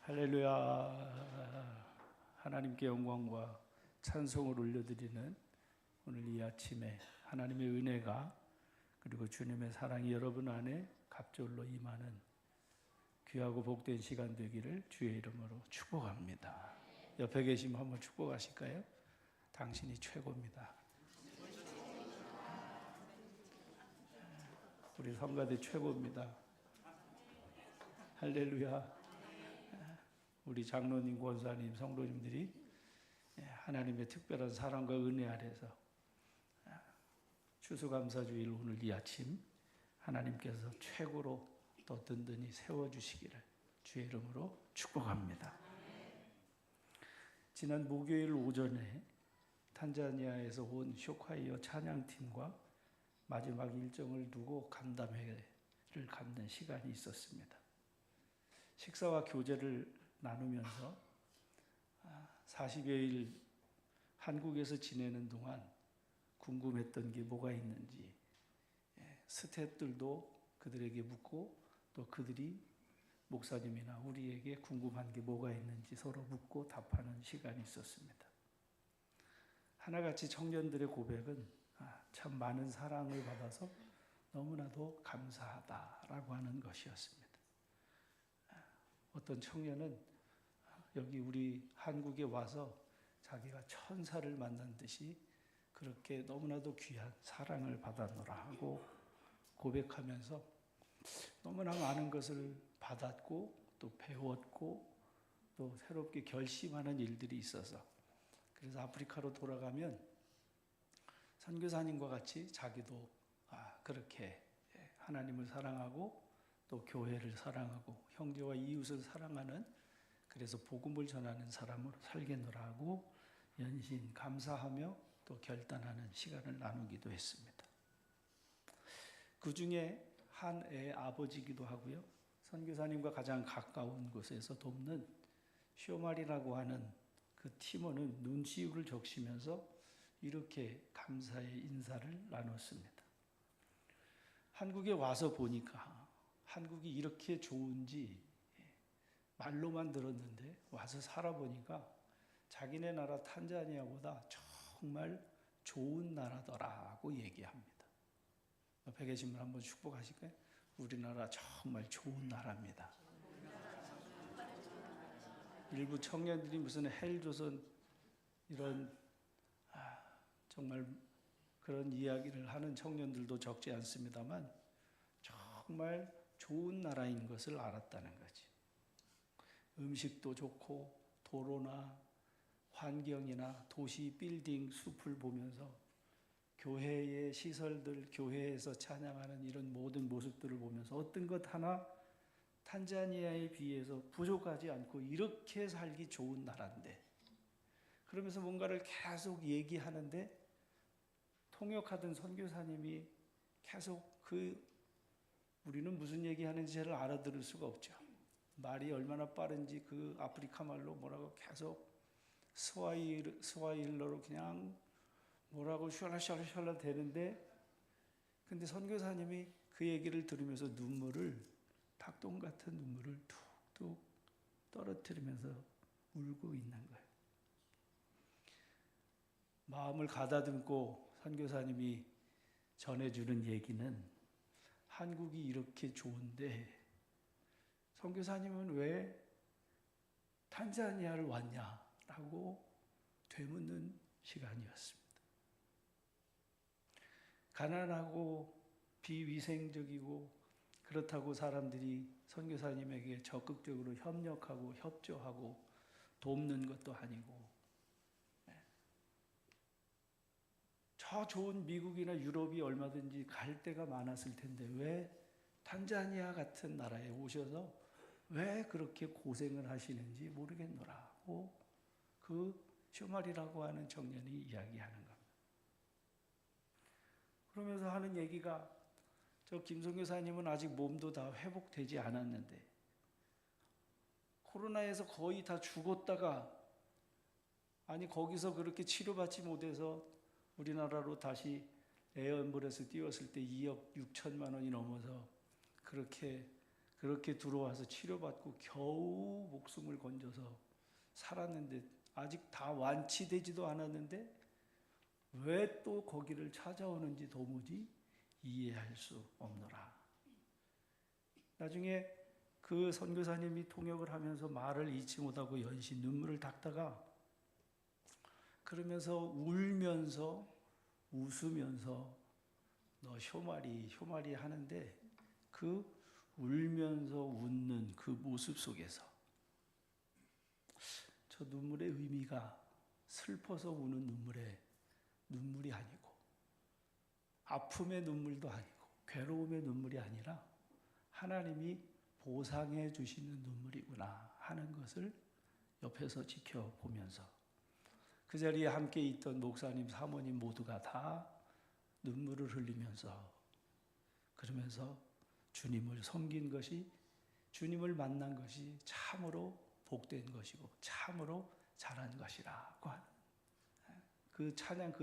할렐루야. 하나님께 영광과 찬송을 올려드리는 오늘 이 아침에 하나님의 은혜가 그리고 주님의 사랑이 여러분 안에 갑절로 임하는 귀하고 복된 시간 되기를 주의 이름으로 축복합니다. 옆에 계시면 한번 축복하실까요? 당신이 최고입니다. 우리 성가대 최고입니다. 할렐루야. 우리 장로님, 권사님, 성도님들이 하나님의 특별한 사랑과 은혜 아래서 추수감사주일 오늘 이 아침 하나님께서 최고로 더 든든히 세워주시기를 주의 이름으로 축복합니다. 지난 목요일 오전에 탄자니아에서 온 쇼콰이어 찬양팀과 마지막 일정을 두고 간담회를 갖는 시간이 있었습니다. 식사와 교제를 나누면서 40여일 한국에서 지내는 동안 궁금했던 게 뭐가 있는지 스태프들도 그들에게 묻고 또 그들이 목사님이나 우리에게 궁금한 게 뭐가 있는지 서로 묻고 답하는 시간이 있었습니다. 하나같이 청년들의 고백은 참 많은 사랑을 받아서 너무나도 감사하다라고 하는 것이었습니다. 어떤 청년은 여기 우리 한국에 와서 자기가 천사를 만난 듯이 그렇게 너무나도 귀한 사랑을 받았노라 하고 고백하면서 너무나 많은 것을 받았고 또 배웠고 또 새롭게 결심하는 일들이 있어서 그래서 아프리카로 돌아가면 선교사님과 같이 자기도 그렇게 하나님을 사랑하고 또 교회를 사랑하고 형제와 이웃을 사랑하는 그래서 복음을 전하는 사람으로 살겠노라 하고 연신 감사하며 또 결단하는 시간을 나누기도 했습니다. 그 중에 한 애의 아버지이기도 하고요. 선교사님과 가장 가까운 곳에서 돕는 쇼말이라고 하는 그 팀원은 눈시울을 적시면서 이렇게 감사의 인사를 나눴습니다. 한국에 와서 보니까 한국이 이렇게 좋은지 말로만 들었는데 와서 살아보니까 자기네 나라 탄자니아보다 정말 좋은 나라더라고 얘기합니다. 옆에 계신 분 한번 축복하실까요? 우리나라 정말 좋은 나라입니다. 일부 청년들이 무슨 헬조선 이런 정말 그런 이야기를 하는 청년들도 적지 않습니다만 정말 좋은 나라인 것을 알았다는 거지. 음식도 좋고 도로나 환경이나 도시 빌딩 숲을 보면서 교회의 시설들, 교회에서 찬양하는 이런 모든 모습들을 보면서 어떤 것 하나 탄자니아에 비해서 부족하지 않고 이렇게 살기 좋은 나라인데 그러면서 뭔가를 계속 얘기하는데 통역하던 선교사님이 계속 우리는 무슨 얘기하는지 잘 알아들을 수가 없죠. 말이 얼마나 빠른지 그 아프리카 말로 뭐라고 계속 스와힐러로 그냥 뭐라고 샬라샬라 되는데 근데 선교사님이 그 얘기를 들으면서 닭똥 같은 눈물을 툭툭 떨어뜨리면서 울고 있는 거예요. 마음을 가다듬고 선교사님이 전해주는 얘기는 한국이 이렇게 좋은데 선교사님은 왜 탄자니아를 왔냐라고 되묻는 시간이었습니다. 가난하고 비위생적이고 그렇다고 사람들이 선교사님에게 적극적으로 협력하고 협조하고 돕는 것도 아니고 저 좋은 미국이나 유럽이 얼마든지 갈 데가 많았을 텐데 왜 탄자니아 같은 나라에 오셔서 왜 그렇게 고생을 하시는지 모르겠노라고 그 쇼말이라고 하는 청년이 이야기하는 겁니다. 그러면서 하는 얘기가 저 김선교사님은 아직 몸도 다 회복되지 않았는데 코로나에서 거의 다 죽었다가 거기서 그렇게 치료받지 못해서 우리나라로 다시 에어앰뷸런스 띄웠을 때 2억 6천만 원이 넘어서 그렇게 그렇게 들어와서 치료받고 겨우 목숨을 건져서 살았는데 아직 다 완치되지도 않았는데 왜 또 거기를 찾아오는지 도무지 이해할 수 없노라. 나중에 그 선교사님이 통역을 하면서 말을 잃지 못하고 연신 눈물을 닦다가 그러면서 울면서 웃으면서 너 효마리 하는데 그 울면서 웃는 그 모습 속에서 저 눈물의 의미가 슬퍼서 우는 눈물이 아니고 아픔의 눈물도 아니고 괴로움의 눈물이 아니라 하나님이 보상해 주시는 눈물이구나 하는 것을 옆에서 지켜보면서 그 자리에 함께 있던 목사님, 사모님 모두가 다 눈물을 흘리면서 그러면서 주님을 섬긴 것이, 주님을 만난 것이 참으로 복된 것이고 참으로 잘한 것이라고 하는 그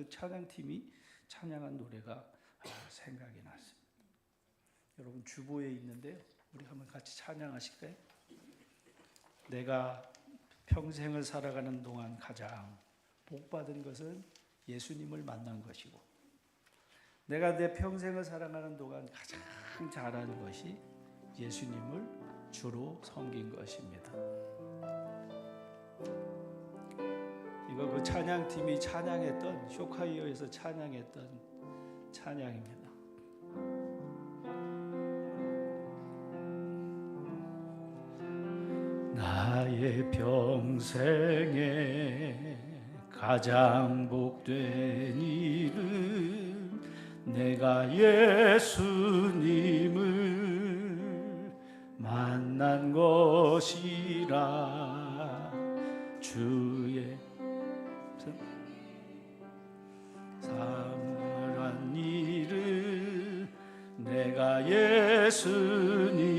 찬양팀이 찬양한 노래가 생각이 났습니다. 여러분 주보에 있는데요. 우리 한번 같이 찬양하실까요? 내가 평생을 살아가는 동안 가장 복받은 것은 예수님을 만난 것이고 내가 내 평생을 살아가는 동안 가장 잘하는 것이 예수님을 주로 섬긴 것입니다. 이거 그 찬양팀이 찬양했던 쇼카이어에서 찬양했던 찬양입니다. 나의 평생에 가장 복된 일은 내가 예수님을 만난 것이라. 주의 사랑한 일은 내가 예수님을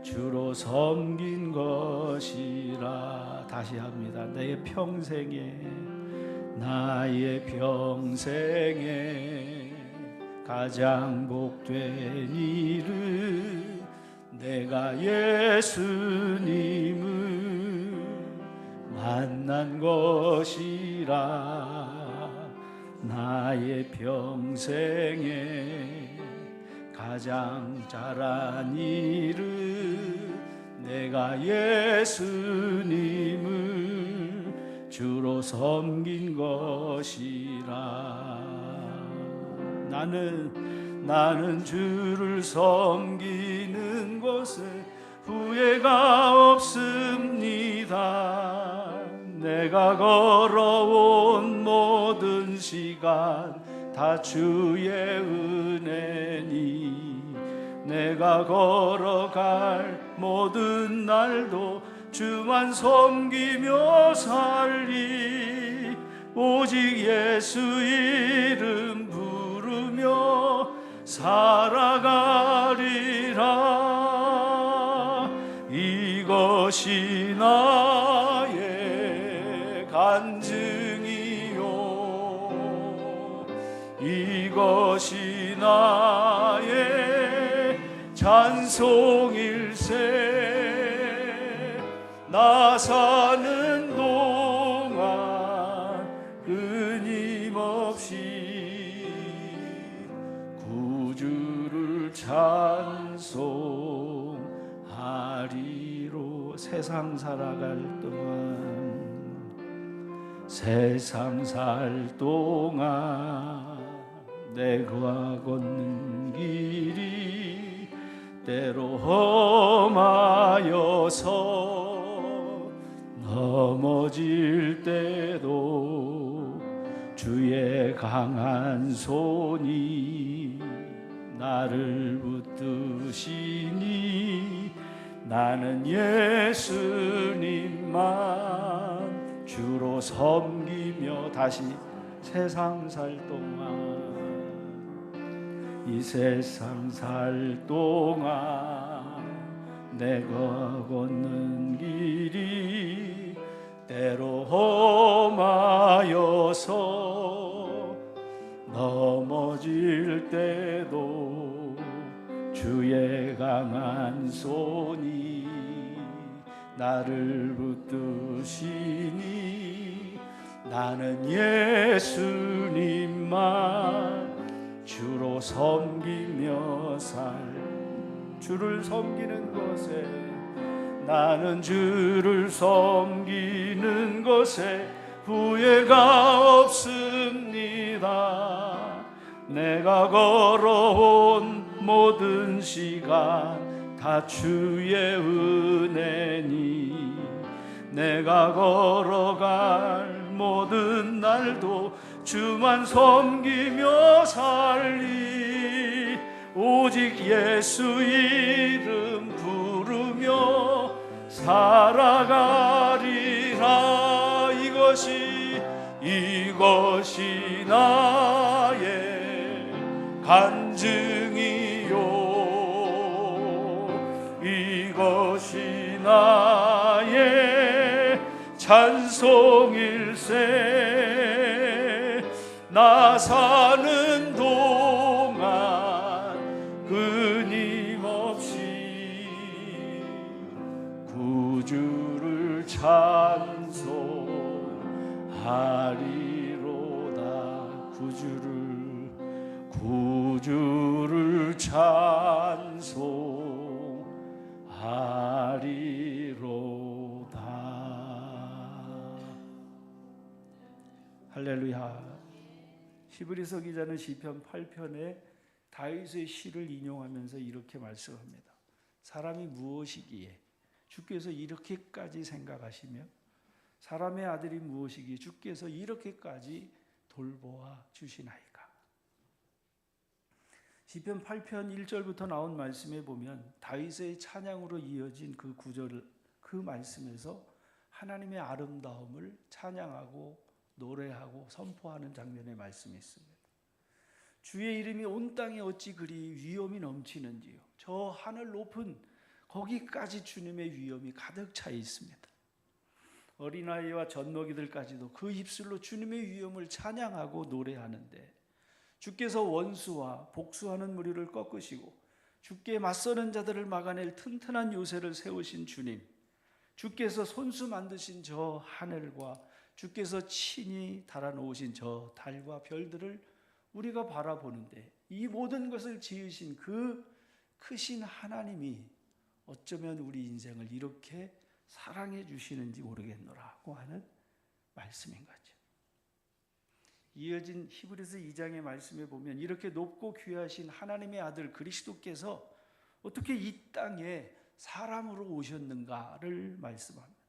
주로 섬긴 것이라. 다시 합니다. 나의 평생에 가장 복된 일은 내가 예수님을 만난 것이라. 나의 평생에 가장 잘한 일은 내가 예수님을 주로 섬긴 것이라. 나는 주를 섬기는 것에 후회가 없습니다. 내가 걸어온 모든 시간 다 주의 은혜니 내가 걸어갈 모든 날도 주만 섬기며 살리. 오직 예수 이름 부르며 살아가리라. 이것이 나의 간증이요 이것이 나의 찬송일세. 나 사는 동안 끊임없이 구주를 찬송하리로. 세상 살 동안 내가 걷는 길이 때로 험하여서 넘어질 때도 주의 강한 손이 나를 붙드시니 나는 예수님만 주로 섬기며. 다시 세상 살 동안 이 세상 살 동안 내가 걷는 길이 때로 험하여서 넘어질 때도 주의 강한 손이 나를 붙드시니 나는 예수님만 주로 섬기며 주를 섬기는 것에 나는 주를 섬기는 것에 후회가 없습니다. 내가 걸어온 모든 시간 다 주의 은혜니 내가 걸어갈 모든 날도 주만 섬기며 살리 오직 예수 이름 부르며 살아가리라. 이것이 나의 간증이요 이것이 나의 찬송일세. 나 사는 동안 끊임없이 구주를 찬송하리로다. 구주를 찬송하리로다. 할렐루야. 히브리서 기자는 시편 8편에 다윗의 시를 인용하면서 이렇게 말씀합니다. 사람이 무엇이기에 주께서 이렇게까지 생각하시며 사람의 아들이 무엇이기에 주께서 이렇게까지 돌보아 주시나이까. 시편 8편 1절부터 나온 말씀에 보면 다윗의 찬양으로 이어진 그 구절, 그 말씀에서 하나님의 아름다움을 찬양하고 노래하고 선포하는 장면의 말씀이 있습니다. 주의 이름이 온 땅에 어찌 그리 위엄이 넘치는지요. 저 하늘 높은 거기까지 주님의 위엄이 가득 차 있습니다. 어린아이와 젖먹이들까지도 그 입술로 주님의 위엄을 찬양하고 노래하는데 주께서 원수와 복수하는 무리를 꺾으시고 주께 맞서는 자들을 막아낼 튼튼한 요새를 세우신 주님, 주께서 손수 만드신 저 하늘과 주께서 친히 달아놓으신 저 달과 별들을 우리가 바라보는데 이 모든 것을 지으신 그 크신 하나님이 어쩌면 우리 인생을 이렇게 사랑해 주시는지 모르겠노라고 하는 말씀인 거죠. 이어진 히브리서 2장의 말씀에 보면 이렇게 높고 귀하신 하나님의 아들 그리스도께서 어떻게 이 땅에 사람으로 오셨는가를 말씀합니다.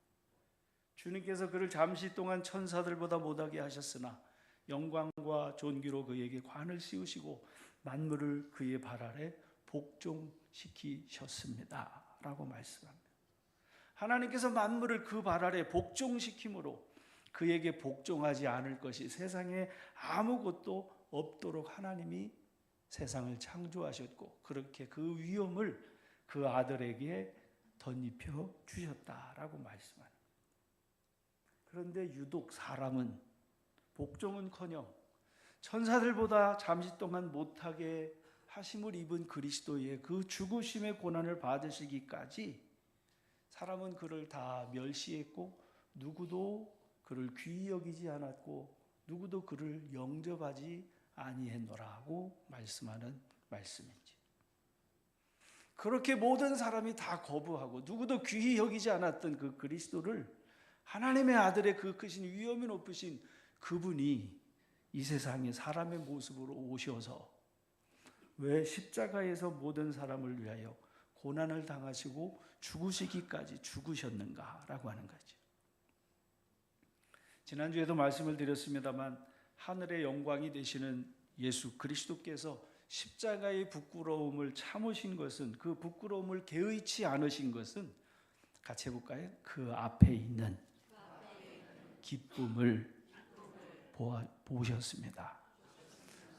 주님께서 그를 잠시 동안 천사들보다 못하게 하셨으나 영광과 존귀로 그에게 관을 씌우시고 만물을 그의 발 아래 복종시키셨습니다 라고 말씀합니다. 하나님께서 만물을 그 발 아래 복종시킴으로 그에게 복종하지 않을 것이 세상에 아무것도 없도록 하나님이 세상을 창조하셨고 그렇게 그 위엄을 그 아들에게 덧입혀 주셨다라고 말씀합니다. 그런데 유독 사람은 복종은커녕 천사들보다 잠시 동안 못하게 하심을 입은 그리스도의 그 죽으심의 고난을 받으시기까지 사람은 그를 다 멸시했고 누구도 그를 귀히 여기지 않았고 누구도 그를 영접하지 아니했노라고 말씀하는 말씀이지. 그렇게 모든 사람이 다 거부하고 누구도 귀히 여기지 않았던 그 그리스도를 하나님의 아들의 그 크신 위엄이 높으신 그분이 이 세상에 사람의 모습으로 오셔서 왜 십자가에서 모든 사람을 위하여 고난을 당하시고 죽으시기까지 죽으셨는가라고 하는 거죠. 지난주에도 말씀을 드렸습니다만 하늘의 영광이 되시는 예수 그리스도께서 십자가의 부끄러움을 참으신 것은 그 부끄러움을 개의치 않으신 것은 같이 해볼까요? 그 앞에 있는 기쁨을 보셨습니다.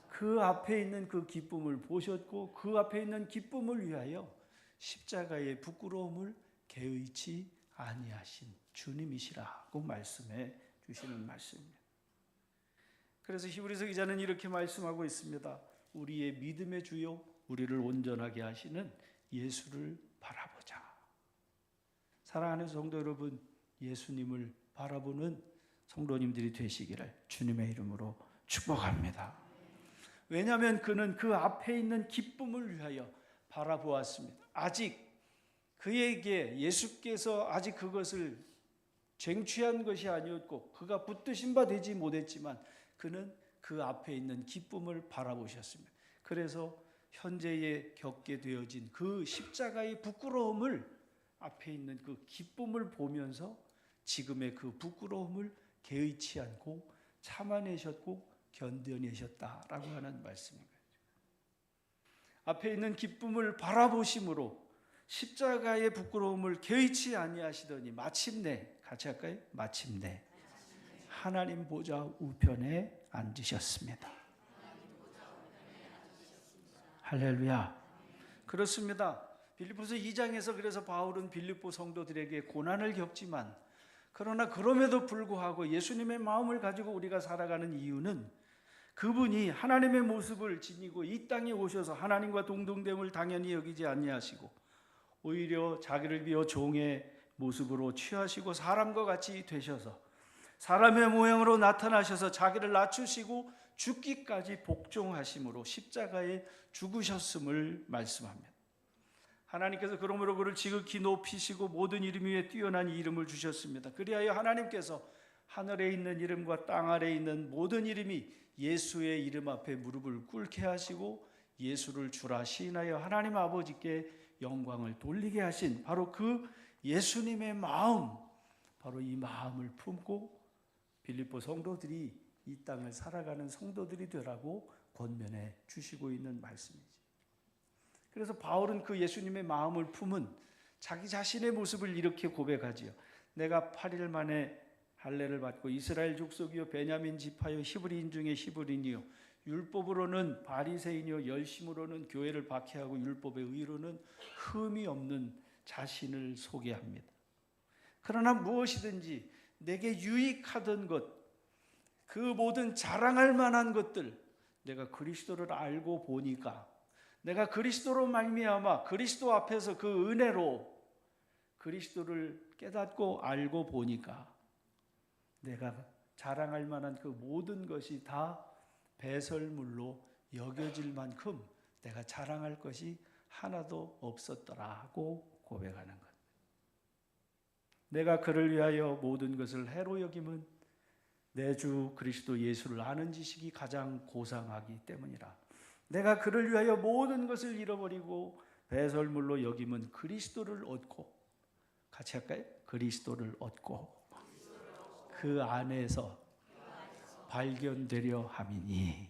그 앞에 있는 그 기쁨을 보셨고 그 앞에 있는 기쁨을 위하여 십자가의 부끄러움을 개의치 아니하신 주님이시라고 말씀해 주시는 말씀입니다. 그래서 히브리서 기자는 이렇게 말씀하고 있습니다. 우리의 믿음의 주요 우리를 온전하게 하시는 예수를 바라보자. 사랑하는 성도 여러분, 예수님을 바라보는 성도님들이 되시기를 주님의 이름으로 축복합니다. 왜냐하면 그는 그 앞에 있는 기쁨을 위하여 바라보았습니다. 아직 그에게 예수께서 아직 그것을 쟁취한 것이 아니었고 그가 붙드신 바 되지 못했지만 그는 그 앞에 있는 기쁨을 바라보셨습니다. 그래서 현재에 겪게 되어진 그 십자가의 부끄러움을 앞에 있는 그 기쁨을 보면서 지금의 그 부끄러움을 개의치 않고 참아내셨고 견뎌내셨다라고 하는 말씀인 거죠. 앞에 있는 기쁨을 바라보심으로 십자가의 부끄러움을 개의치 아니하시더니 마침내, 같이 할까요? 마침내 하나님 보좌 우편에 앉으셨습니다. 할렐루야. 그렇습니다. 빌립보서 2장에서 그래서 바울은 빌립보 성도들에게 고난을 겪지만 그러나 그럼에도 불구하고 예수님의 마음을 가지고 우리가 살아가는 이유는 그분이 하나님의 모습을 지니고 이 땅에 오셔서 하나님과 동등됨을 당연히 여기지 아니하시고 오히려 자기를 비워 종의 모습으로 취하시고 사람과 같이 되셔서 사람의 모양으로 나타나셔서 자기를 낮추시고 죽기까지 복종하심으로 십자가에 죽으셨음을 말씀합니다. 하나님께서 그러므로 그를 지극히 높이시고 모든 이름 위에 뛰어난 이름을 주셨습니다. 그리하여 하나님께서 하늘에 있는 이름과 땅 아래에 있는 모든 이름이 예수의 이름 앞에 무릎을 꿇게 하시고 예수를 주라 시인하여 하나님 아버지께 영광을 돌리게 하신 바로 그 예수님의 마음, 바로 이 마음을 품고 빌립보 성도들이 이 땅을 살아가는 성도들이 되라고 권면해 주시고 있는 말씀이지. 그래서 바울은 그 예수님의 마음을 품은 자기 자신의 모습을 이렇게 고백하지요. 내가 8일 만에 할례를 받고 이스라엘 족속이요 베냐민 지파요 히브리인 중에 히브리인이요 율법으로는 바리새인이요 열심으로는 교회를 박해하고 율법의 의로는 흠이 없는 자신을 소개합니다. 그러나 무엇이든지 내게 유익하던 것, 그 모든 자랑할 만한 것들, 내가 그리스도를 알고 보니까 내가 그리스도로 말미암아 그리스도 앞에서 그 은혜로 그리스도를 깨닫고 알고 보니까 내가 자랑할 만한 그 모든 것이 다 배설물로 여겨질 만큼 내가 자랑할 것이 하나도 없었더라고 고백하는 것. 내가 그를 위하여 모든 것을 해로 여김은 내 주 그리스도 예수를 아는 지식이 가장 고상하기 때문이라. 내가 그를 위하여 모든 것을 잃어버리고 배설물로 여김은 그리스도를 얻고, 같이 할까요? 그리스도를 얻고 그 안에서 발견되려 함이니.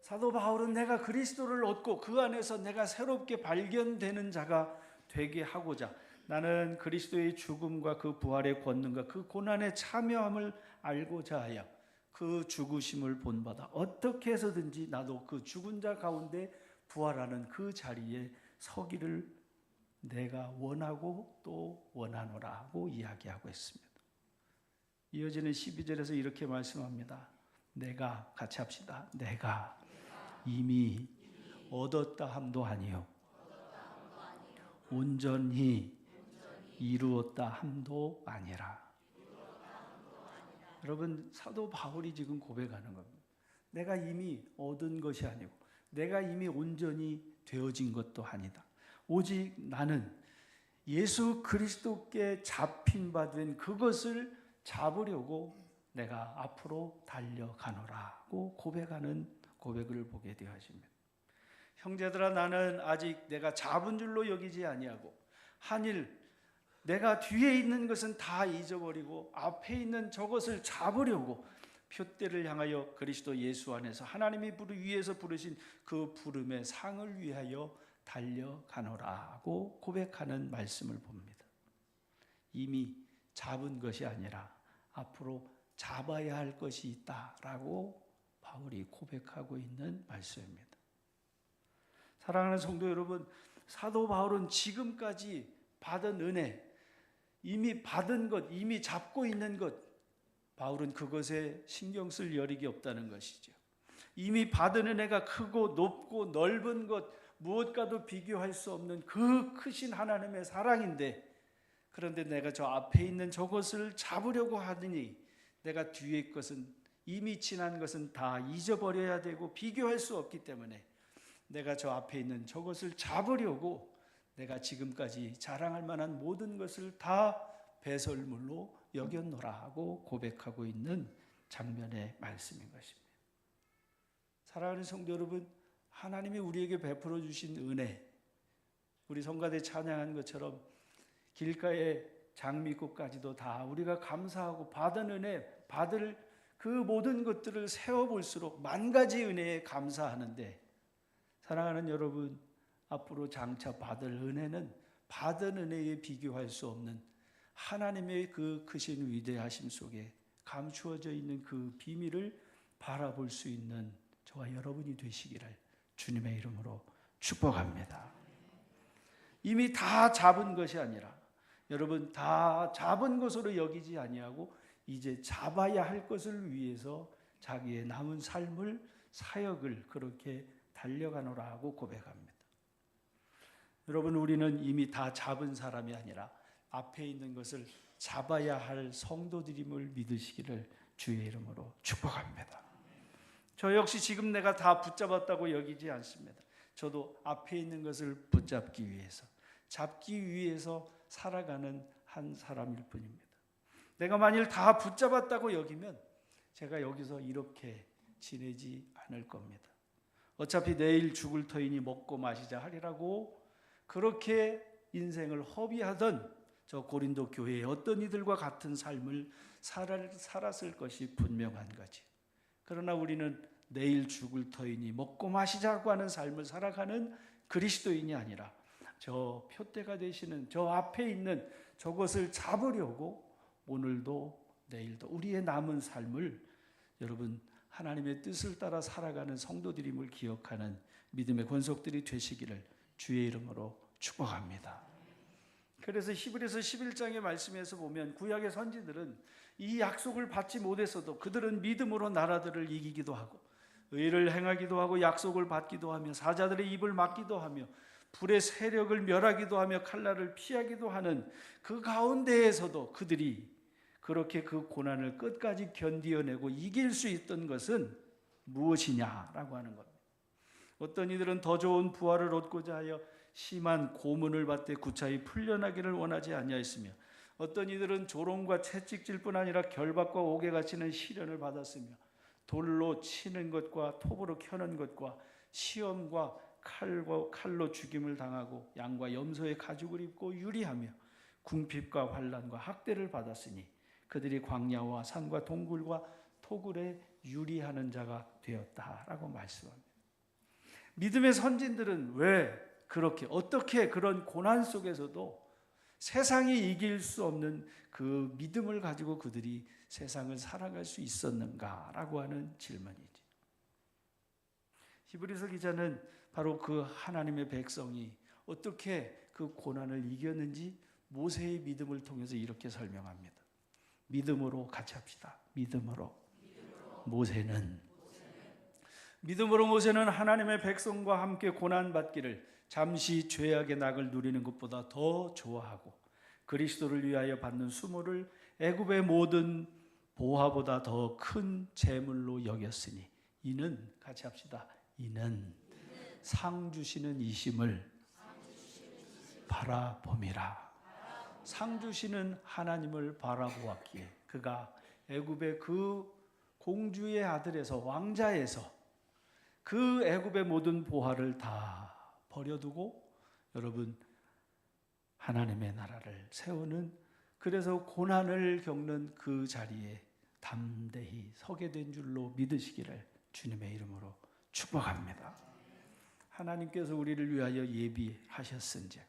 사도 바울은 내가 그리스도를 얻고 그 안에서 내가 새롭게 발견되는 자가 되게 하고자 나는 그리스도의 죽음과 그 부활의 권능과 그 고난의 참여함을 알고자 하여 그 죽으심을 본받아 어떻게 해서든지 나도 그 죽은 자 가운데 부활하는 그 자리에 서기를 내가 원하고 또 원하노라고 이야기하고 있습니다. 이어지는 12절에서 이렇게 말씀합니다. 내가, 같이 합시다. 내가 이미 얻었다 함도 아니요 온전히 이루었다 함도 아니라. 여러분, 사도 바울이 지금 고백하는 겁니다. 내가 이미 얻은 것이 아니고 내가 이미 온전히 되어진 것도 아니다. 오직 나는 예수 그리스도께 잡힌 바 된 그것을 잡으려고 내가 앞으로 달려가노라고 고백하는 고백을 보게 되어집니다. 형제들아, 나는 아직 내가 잡은 줄로 여기지 아니하고 한일 내가 뒤에 있는 것은 다 잊어버리고 앞에 있는 저것을 잡으려고 표대를 향하여 그리스도 예수 안에서 하나님이 위에서 부르신 그 부름의 상을 위하여 달려가노라고 고백하는 말씀을 봅니다. 이미 잡은 것이 아니라 앞으로 잡아야 할 것이 있다라고 바울이 고백하고 있는 말씀입니다. 사랑하는 성도 여러분, 사도 바울은 지금까지 받은 은혜, 이미 받은 것, 이미 잡고 있는 것, 바울은 그것에 신경 쓸 여력이 없다는 것이죠. 이미 받은 은혜가 크고 높고 넓은 것, 무엇과도 비교할 수 없는 그 크신 하나님의 사랑인데, 그런데 내가 저 앞에 있는 저것을 잡으려고 하더니 내가 뒤에 것은, 이미 지난 것은 다 잊어버려야 되고 비교할 수 없기 때문에 내가 저 앞에 있는 저것을 잡으려고 내가 지금까지 자랑할 만한 모든 것을 다 배설물로 여겼노라 하고 고백하고 있는 장면의 말씀인 것입니다. 사랑하는 성도 여러분, 하나님이 우리에게 베풀어 주신 은혜, 우리 성가대 찬양한 것처럼 길가의 장미꽃까지도 다 우리가 감사하고 받은 은혜, 받을 그 모든 것들을 세어볼수록 만 가지 은혜에 감사하는데, 사랑하는 여러분, 앞으로 장차 받을 은혜는 받은 은혜에 비교할 수 없는 하나님의 그 크신 위대하심 속에 감추어져 있는 그 비밀을 바라볼 수 있는 저와 여러분이 되시기를 주님의 이름으로 축복합니다. 이미 다 잡은 것이 아니라, 여러분, 다 잡은 것으로 여기지 아니하고 이제 잡아야 할 것을 위해서 자기의 남은 삶을, 사역을 그렇게 달려가노라 하고 고백합니다. 여러분, 우리는 이미 다 잡은 사람이 아니라 앞에 있는 것을 잡아야 할 성도들임을 믿으시기를 주의 이름으로 축복합니다. 저 역시 지금 내가 다 붙잡았다고 여기지 않습니다. 저도 앞에 있는 것을 붙잡기 위해서, 잡기 위해서 살아가는 한 사람일 뿐입니다. 내가 만일 다 붙잡았다고 여기면 제가 여기서 이렇게 지내지 않을 겁니다. 어차피 내일 죽을 터이니 먹고 마시자 하리라고 그렇게 인생을 허비하던 저 고린도 교회의 어떤 이들과 같은 삶을 살았을 것이 분명한 거지. 그러나 우리는 내일 죽을 터이니 먹고 마시자고 하는 삶을 살아가는 그리스도인이 아니라 저 표대가 되시는 저 앞에 있는 저것을 잡으려고 오늘도 내일도 우리의 남은 삶을, 여러분, 하나님의 뜻을 따라 살아가는 성도들임을 기억하는 믿음의 권속들이 되시기를 주의 이름으로 축복합니다. 그래서 히브리서 11장의 말씀에서 보면 구약의 선지들은 이 약속을 받지 못했어도 그들은 믿음으로 나라들을 이기기도 하고 의를 행하기도 하고 약속을 받기도 하며 사자들의 입을 막기도 하며 불의 세력을 멸하기도 하며 칼날을 피하기도 하는 그 가운데에서도 그들이 그렇게 그 고난을 끝까지 견디어내고 이길 수 있던 것은 무엇이냐라고 하는 겁니다. 어떤 이들은 더 좋은 부활을 얻고자 하여 심한 고문을 받되 구차히 풀려나기를 원하지 아니하였으며, 어떤 이들은 조롱과 채찍질뿐 아니라 결박과 옥에 갇히는 시련을 받았으며, 돌로 치는 것과 톱으로 켜는 것과 시험과 칼로 죽임을 당하고 양과 염소의 가죽을 입고 유리하며 궁핍과 환난과 학대를 받았으니 그들이 광야와 산과 동굴과 토굴에 유리하는 자가 되었다라고 말씀합니다. 믿음의 선진들은 왜 그렇게, 어떻게 그런 고난 속에서도 세상이 이길 수 없는 그 믿음을 가지고 그들이 세상을 살아갈 수 있었는가라고 하는 질문이지. 히브리서 기자는 바로 그 하나님의 백성이 어떻게 그 고난을 이겼는지 모세의 믿음을 통해서 이렇게 설명합니다. 믿음으로 같이 합시다. 믿음으로 모세는 하나님의 백성과 함께 고난받기를 잠시 죄악의 낙을 누리는 것보다 더 좋아하고 그리스도를 위하여 받는 수모를 애굽의 모든 보화보다 더 큰 재물로 여겼으니 이는, 같이 합시다, 이는 상 주시는 이심을 바라봄이라. 상 주시는 하나님을 바라보았기에 그가 애굽의 그 공주의 아들에서, 왕자에서 그 애굽의 모든 보화를 다 버려두고 여러분 하나님의 나라를 세우는, 그래서 고난을 겪는 그 자리에 담대히 서게 된 줄로 믿으시기를 주님의 이름으로 축복합니다. 하나님께서 우리를 위하여 예비하셨은즉.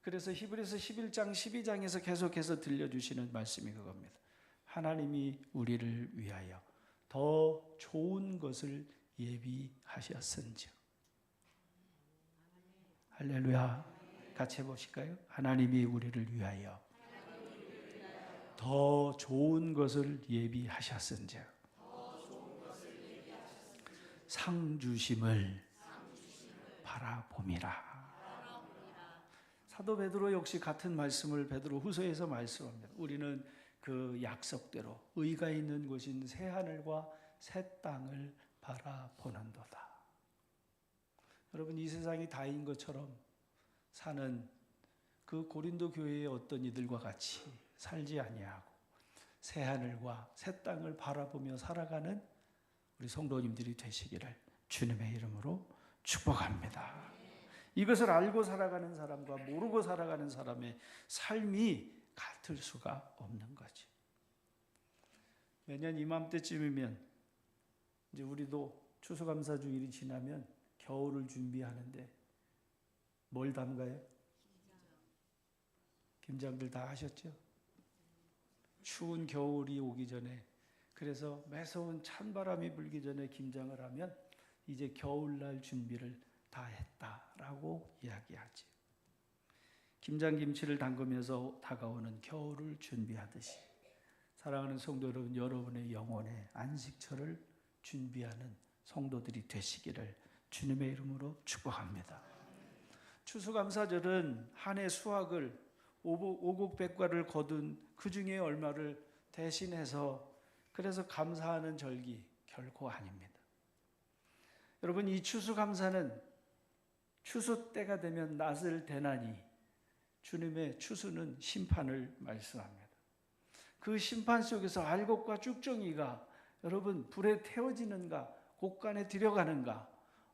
그래서 히브리서 11장 12장에서 계속해서 들려주시는 말씀이 그겁니다. 하나님이 우리를 위하여 더 좋은 것을 예비하셨은즉. 할렐루야. 같이 해보실까요? 하나님이 우리를 위하여 더 좋은 것을 예비하셨은즉 상 주심을 바라봄이라. 사도 베드로 역시 같은 말씀을 베드로 후서에서 말씀합니다. 우리는 그 약속대로 의가 있는 곳인 새 하늘과 새 땅을 바라보는도다. 여러분, 이 세상이 다인 것처럼 사는 그 고린도 교회의 어떤 이들과 같이 살지 아니하고 새 하늘과 새 땅을 바라보며 살아가는 우리 성도님들이 되시기를 주님의 이름으로 축복합니다. 이것을 알고 살아가는 사람과 모르고 살아가는 사람의 삶이 같을 수가 없는 거지. 매년 이맘때쯤이면 이제 우리도 추수감사주일이 지나면 겨울을 준비하는데 뭘 담가요? 김장들 다 하셨죠? 추운 겨울이 오기 전에, 그래서 매서운 찬바람이 불기 전에 김장을 하면 이제 겨울날 준비를 다 했다라고 이야기하지. 김장김치를 담그면서 다가오는 겨울을 준비하듯이 사랑하는 성도 여러분, 여러분의 영혼의 안식처를 준비하는 성도들이 되시기를 주님의 이름으로 축복합니다. 추수감사절은 한 해 수확을 오곡백과를 거둔 그 중에 얼마를 대신해서 그래서 감사하는 절기 결코 아닙니다. 여러분, 이 추수감사는 추수 때가 되면 낫을 대나니 주님의 추수는 심판을 말씀합니다. 그 심판 속에서 알곡과 쭉정이가 여러분 불에 태워지는가 곡간에 들여가는가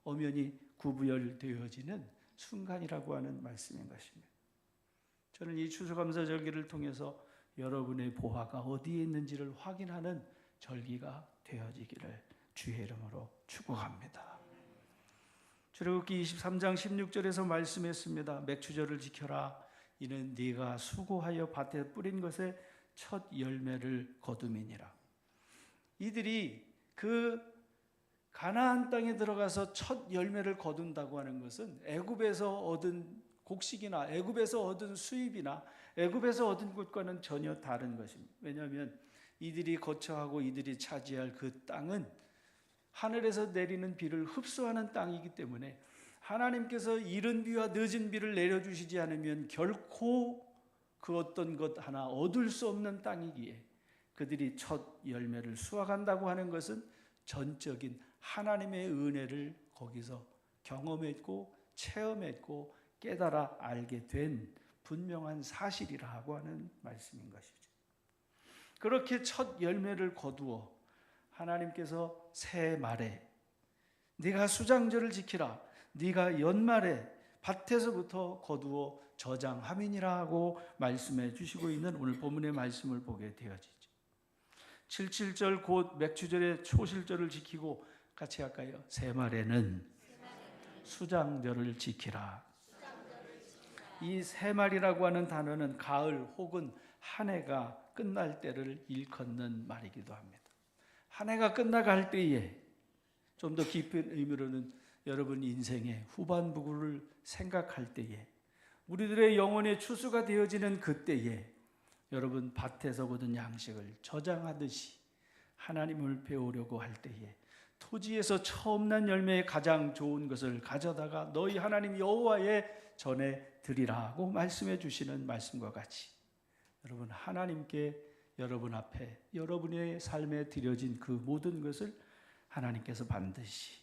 엄연히 구분되어지는 순간이라고 하는 말씀인 것입니다. 저는 이 추수감사절기를 통해서 여러분의 보화가 어디에 있는지를 확인하는 절기가 되어지기를 주의 이름으로 축복합니다. 출애굽기 23장 16절에서 말씀했습니다. 맥추절을 지켜라. 이는 네가 수고하여 밭에 뿌린 것의 첫 열매를 거둠이니라. 이들이 그 가나안 땅에 들어가서 첫 열매를 거둔다고 하는 것은 애굽에서 얻은 곡식이나 애굽에서 얻은 수입이나 애굽에서 얻은 것과는 전혀 다른 것입니다. 왜냐하면 이들이 거처하고 이들이 차지할 그 땅은 하늘에서 내리는 비를 흡수하는 땅이기 때문에 하나님께서 이른 비와 늦은 비를 내려주시지 않으면 결코 그 어떤 것 하나 얻을 수 없는 땅이기에 그들이 첫 열매를 수확한다고 하는 것은 전적인 하나님의 은혜를 거기서 경험했고 체험했고 깨달아 알게 된 분명한 사실이라고 하는 말씀인 것이죠. 그렇게 첫 열매를 거두어 하나님께서 새 말에 네가 수장절을 지키라. 네가 연말에 밭에서부터 거두어 저장함이니라 하고 말씀해 주시고 있는 오늘 본문의 말씀을 보게 되어지죠. 77절 곧 맥추절의 초실절을 지키고 같이 할까요? 새 말에는 수장절을 지키라. 이 새 말이라고 하는 단어는 가을 혹은 한 해가 끝날 때를 일컫는 말이기도 합니다. 한 해가 끝나갈 때에 좀 더 깊은 의미로는 여러분 인생의 후반부를 생각할 때에 우리들의 영혼의 추수가 되어지는 그때에 여러분 밭에서 거둔 양식을 저장하듯이 하나님을 배우려고 할 때에 토지에서 처음 난 열매의 가장 좋은 것을 가져다가 너희 하나님 여호와의 전에 드리라고 말씀해 주시는 말씀과 같이 여러분 하나님께 여러분 앞에 여러분의 삶에 드려진 그 모든 것을 하나님께서 반드시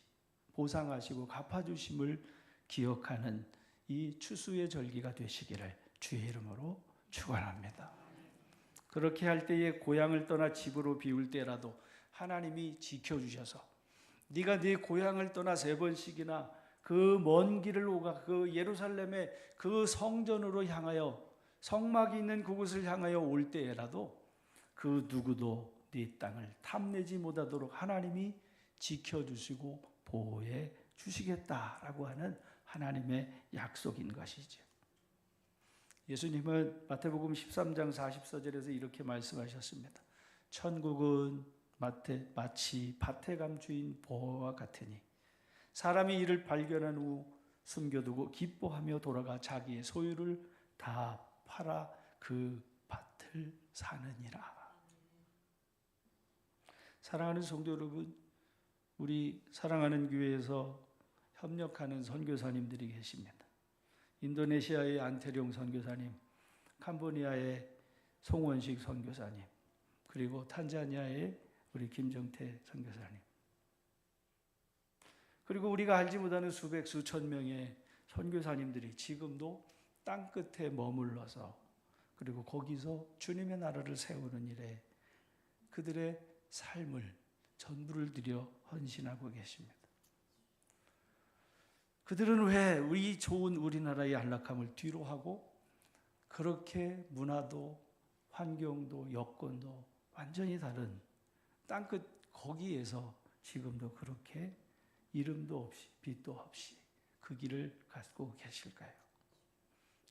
보상하시고 갚아주심을 기억하는 이 추수의 절기가 되시기를 주의 이름으로 축원합니다. 그렇게 할 때에 고향을 떠나 집으로 비울 때라도 하나님이 지켜주셔서 네가 네 고향을 떠나 3번씩이나 그 먼 길을 오가 그 예루살렘의 그 성전으로 향하여 성막이 있는 그곳을 향하여 올 때라도 그 누구도 네 땅을 탐내지 못하도록 하나님이 지켜주시고 보호해 주시겠다라고 하는 하나님의 약속인 것이죠. 예수님은 마태복음 13장 44절에서 이렇게 말씀하셨습니다. 천국은 마치 밭에 감추인 보화와 같으니 사람이 이를 발견한 후 숨겨두고 기뻐하며 돌아가 자기의 소유를 다 팔아 그 밭을 사느니라. 사랑하는 성도 여러분, 우리 사랑하는 교회에서 협력하는 선교사님들이 계십니다. 인도네시아의 안태룡 선교사님, 캄보디아의 송원식 선교사님, 그리고 탄자니아의 우리 김정태 선교사님, 그리고 우리가 알지 못하는 수백 수천 명의 선교사님들이 지금도 땅끝에 머물러서 그리고 거기서 주님의 나라를 세우는 일에 그들의 삶을 전부를 들여 헌신하고 계십니다. 그들은 왜 우리 좋은 우리나라의 안락함을 뒤로 하고 그렇게 문화도 환경도 여건도 완전히 다른 땅끝 거기에서 지금도 그렇게 이름도 없이 빛도 없이 그 길을 갖고 계실까요?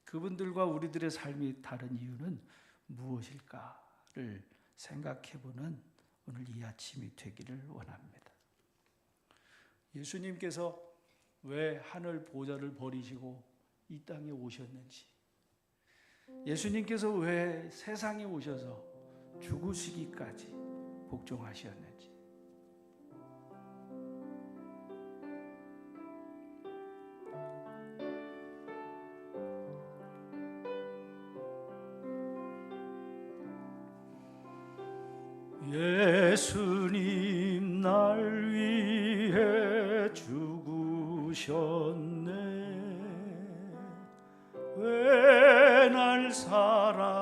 그분들과 우리들의 삶이 다른 이유는 무엇일까를 생각해보는 오늘 이 아침이 되기를 원합니다. 예수님께서 왜 하늘 보좌를 버리시고 이 땅에 오셨는지, 예수님께서 왜 세상에 오셔서 죽으시기까지 복종하셨는지, 예수님 날 위해 죽으셨네. 왜 날 사랑하나.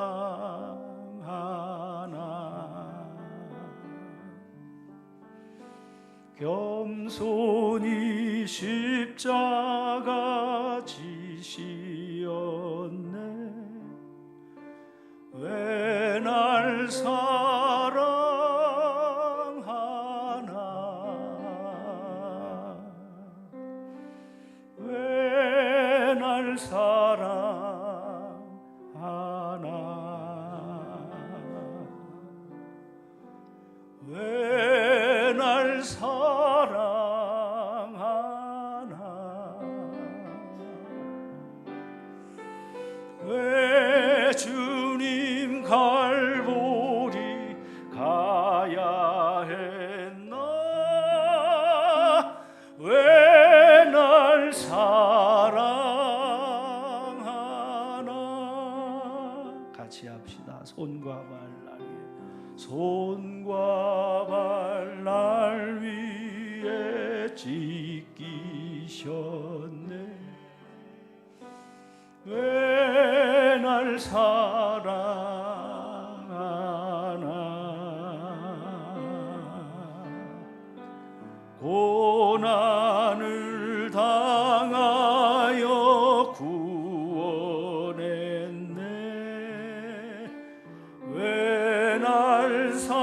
겸손히 십자가 지시었네. 왜 날 왜 주님 갈보리 가야 했나. 왜 날 사랑하나. 같이 합시다. 손과 발 날 위해, 손과 발 날 위해 지키셨네. 왜 날 사랑하나. 고난을 당하여 구원했네. 왜 날 사랑하나.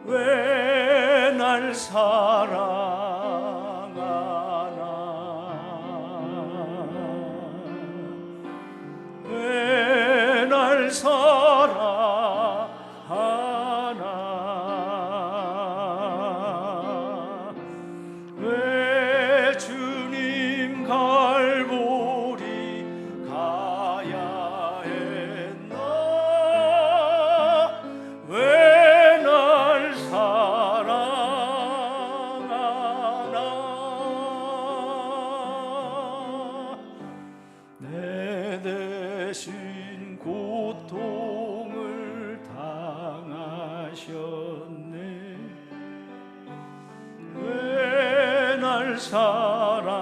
왜 날 사랑하나. 왜 날 사랑하나. 왜 주님 갈보리 가야 했나. 왜 날 사랑하나. 내 대신 고통을 당하셨네. 왜 날 사랑하나.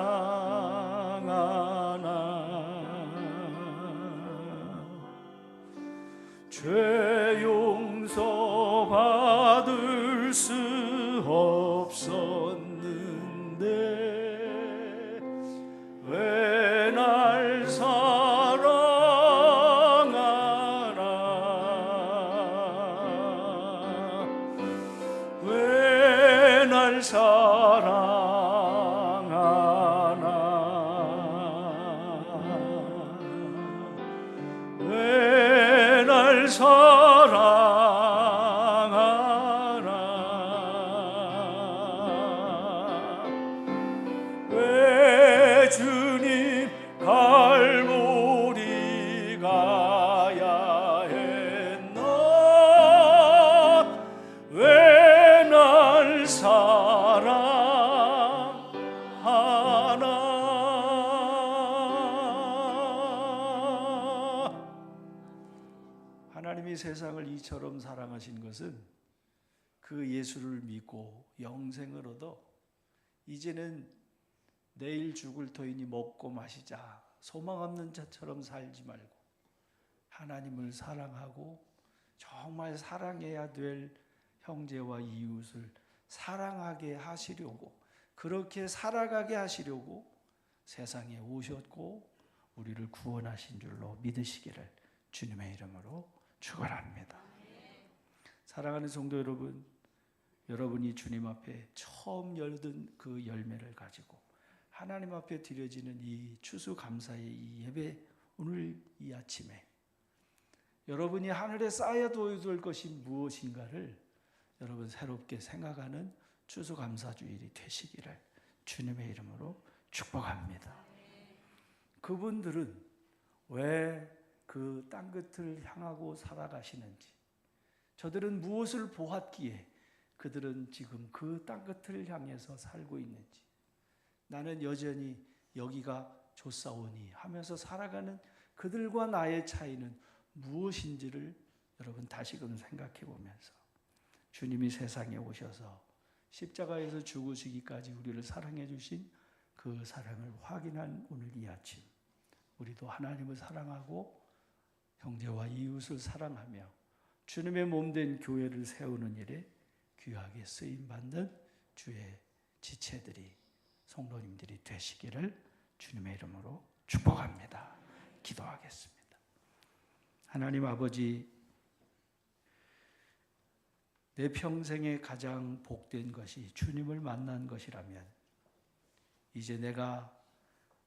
죄 용서 받을 수 없었는데 왜 날 사랑하나. 왜 날 사랑하나. 왜 날 사랑하나. 왜 주님 갈보리 가야 하나님이 세상을 이처럼 사랑하신 것은 그 예수를 믿고 영생을 얻어 이제는 내일 죽을 터이니 먹고 마시자 소망 없는 자처럼 살지 말고 하나님을 사랑하고 정말 사랑해야 될 형제와 이웃을 사랑하게 하시려고, 그렇게 살아가게 하시려고 세상에 오셨고 우리를 구원하신 줄로 믿으시기를 주님의 이름으로 축원합니다. 사랑하는 성도 여러분, 여러분이 주님 앞에 처음 열든 그 열매를 가지고 하나님 앞에 드려지는 이 추수감사의 이 예배, 오늘 이 아침에 여러분이 하늘에 쌓아둬야 것이 무엇인가를 여러분 새롭게 생각하는 추수감사주일이 되시기를 주님의 이름으로 축복합니다. 그분들은 왜 그 땅끝을 향하고 살아가시는지, 저들은 무엇을 보았기에 그들은 지금 그 땅끝을 향해서 살고 있는지, 나는 여전히 여기가 좋사오니 하면서 살아가는 그들과 나의 차이는 무엇인지를 여러분 다시금 생각해 보면서 주님이 세상에 오셔서 십자가에서 죽으시기까지 우리를 사랑해 주신 그 사랑을 확인한 오늘 이 아침, 우리도 하나님을 사랑하고 형제와 이웃을 사랑하며 주님의 몸된 교회를 세우는 일에 귀하게 쓰임받는 주의 지체들이, 성도님들이 되시기를 주님의 이름으로 축복합니다. 기도하겠습니다. 하나님 아버지, 내 평생에 가장 복된 것이 주님을 만난 것이라면 이제 내가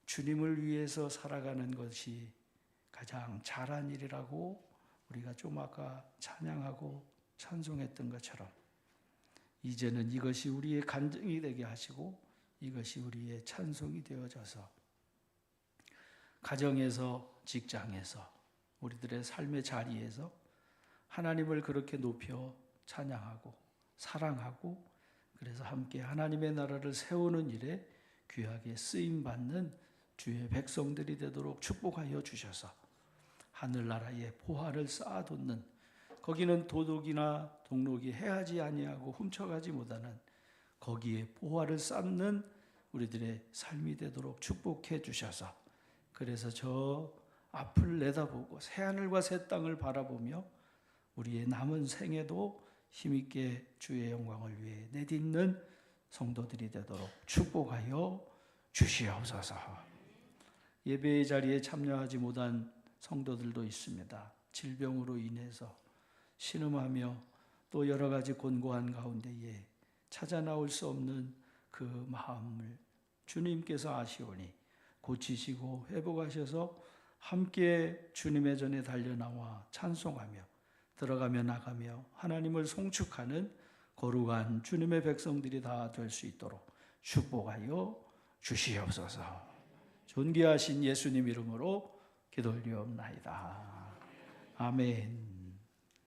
주님을 위해서 살아가는 것이 가장 잘한 일이라고 우리가 좀 아까 찬양하고 찬송했던 것처럼 이제는 이것이 우리의 간증이 되게 하시고 이것이 우리의 찬송이 되어져서 가정에서, 직장에서, 우리들의 삶의 자리에서 하나님을 그렇게 높여 찬양하고 사랑하고, 그래서 함께 하나님의 나라를 세우는 일에 귀하게 쓰임받는 주의 백성들이 되도록 축복하여 주셔서 하늘나라에 보화를 쌓아뒀는, 거기는 도둑이나 동록이 해하지 아니하고 훔쳐가지 못하는 거기에 보화를 쌓는 우리들의 삶이 되도록 축복해 주셔서, 그래서 저 앞을 내다보고 새하늘과 새 땅을 바라보며 우리의 남은 생에도 힘있게 주의 영광을 위해 내딛는 성도들이 되도록 축복하여 주시옵소서. 예배의 자리에 참여하지 못한 성도들도 있습니다. 질병으로 인해서 신음하며 또 여러 가지 곤고한 가운데에 찾아 나올 수 없는 그 마음을 주님께서 아시오니 고치시고 회복하셔서 함께 주님의 전에 달려나와 찬송하며 들어가며 나가며 하나님을 송축하는 거룩한 주님의 백성들이 다 될 수 있도록 축복하여 주시옵소서. 존귀하신 예수님 이름으로 기도 올리옵나이다. 아멘.